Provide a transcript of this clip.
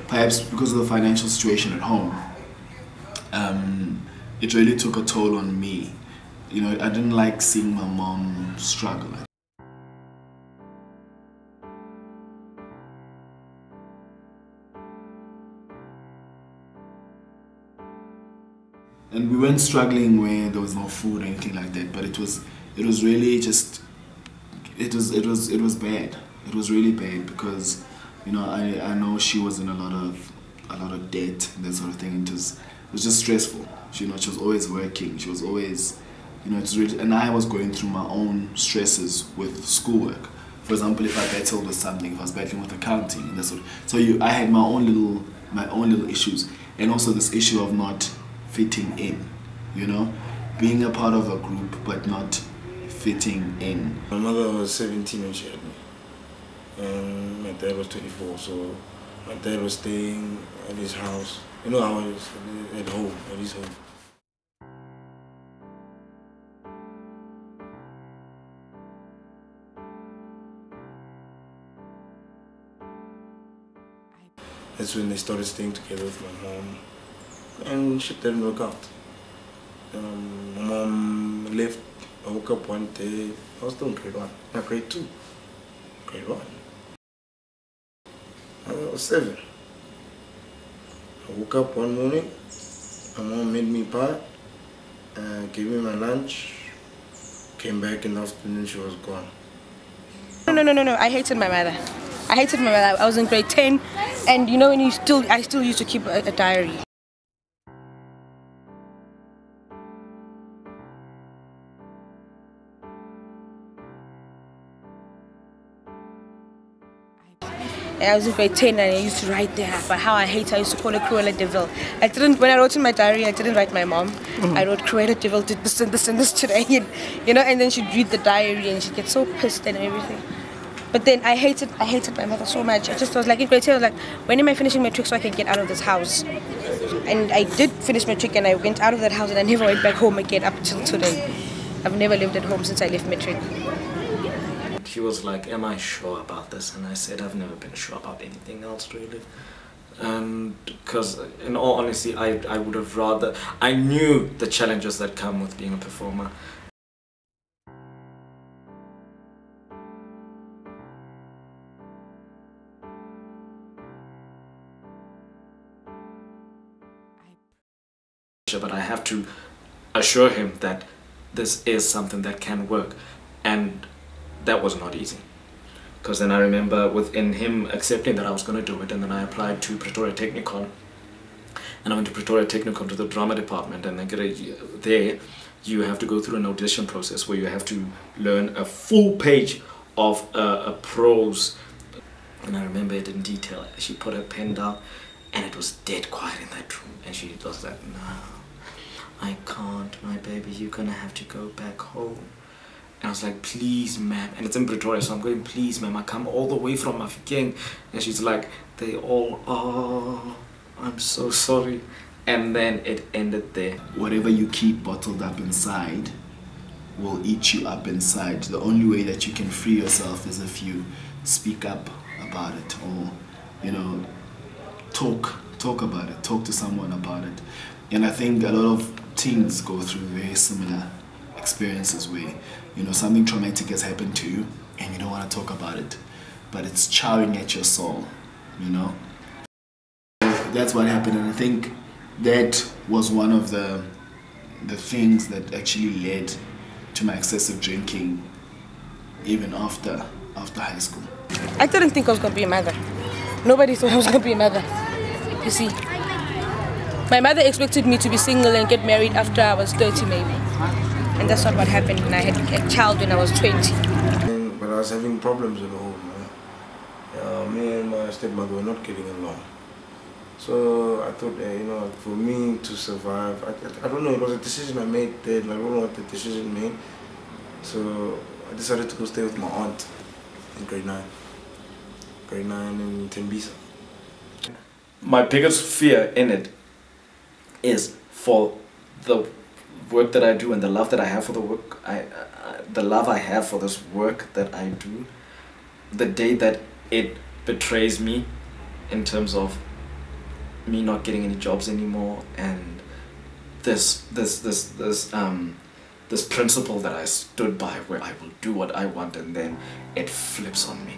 perhaps because of the financial situation at home, it really took a toll on me. You know, I didn't like seeing my mom struggle. And we weren't struggling where there was no food or anything like that, but it was really just, it was bad. It was really bad because, you know, I know she was in a lot of debt and that sort of thing. And it was just stressful. You know, she was always working. She was always, you know, it was really, and I was going through my own stresses with schoolwork. For example, if I battled with something, if I was battling with accounting and that sort of, so I had my own little issues, and also this issue of not fitting in, you know, being a part of a group but not fitting in. My mother was 17 when she had me, and my dad was 24, so my dad was staying at his house. You know how it is, at home, at his home. That's when they started staying together with my mom, and shit didn't work out. My mom left. I woke up one day, I was still in grade 1, not grade 2, grade 1. I was 7. I woke up one morning, my mom made me pie, gave me my lunch, came back in the afternoon, she was gone. No, I hated my mother. I hated my mother. I was in grade 10, and you know when I still used to keep a diary. I was in grade 10 and I used to write there about how I hate her. I used to call her Cruella Devil. When I wrote in my diary, I didn't write my mom. I wrote Cruella Devil did this and this and this today, and, you know, and then she'd read the diary and she'd get so pissed and everything. But then I hated my mother so much. I was like in grade 10, I was like, when am I finishing matric so I can get out of this house? And I did finish matric and I went out of that house and I never went back home again up till today. I've never lived at home since I left matric. He was like, am I sure about this? And I said, I've never been sure about anything else really. Because in all honesty, I would have rather, I knew the challenges that come with being a performer. But I have to assure him that this is something that can work, and that was not easy, because then I remember within him accepting that I was going to do it, and then I applied to Pretoria Technikon, and I went to Pretoria Technikon to the drama department, and then there you have to go through an audition process where you have to learn a full page of a prose, and I remember it in detail. She put her pen down and it was dead quiet in that room, and she was like, no, I can't, my baby, you're gonna have to go back home. And I was like, please ma'am, and it's in Pretoria, so I'm going, please ma'am, I come all the way from Mafeking. And she's like, they all are, I'm so sorry. And then it ended there. Whatever you keep bottled up inside will eat you up inside. The only way that you can free yourself is if you speak up about it, or, you know, talk about it, talk to someone about it. And I think a lot of teens go through very similar experiences where, you know, something traumatic has happened to you and you don't want to talk about it, but it's chowing at your soul, you know. That's what happened, and I think that was one of the things that actually led to my excessive drinking even after high school. I didn't think I was going to be a mother. Nobody thought I was going to be a mother, you see. My mother expected me to be single and get married after I was 30 maybe. And that's not what happened, and I had a child when I was 20. But I was having problems at home. Me and my stepmother were not getting along. So I thought, you know, for me to survive, I don't know, it was a decision I made then. I don't know what the decision made. So I decided to go stay with my aunt in grade 9. Grade 9 in Tembisa. My biggest fear in it is for the work that I do and the love that I have for the work, the love I have for this work that I do, the day that it betrays me in terms of me not getting any jobs anymore, and this principle that I stood by, where I will do what I want, and then it flips on me.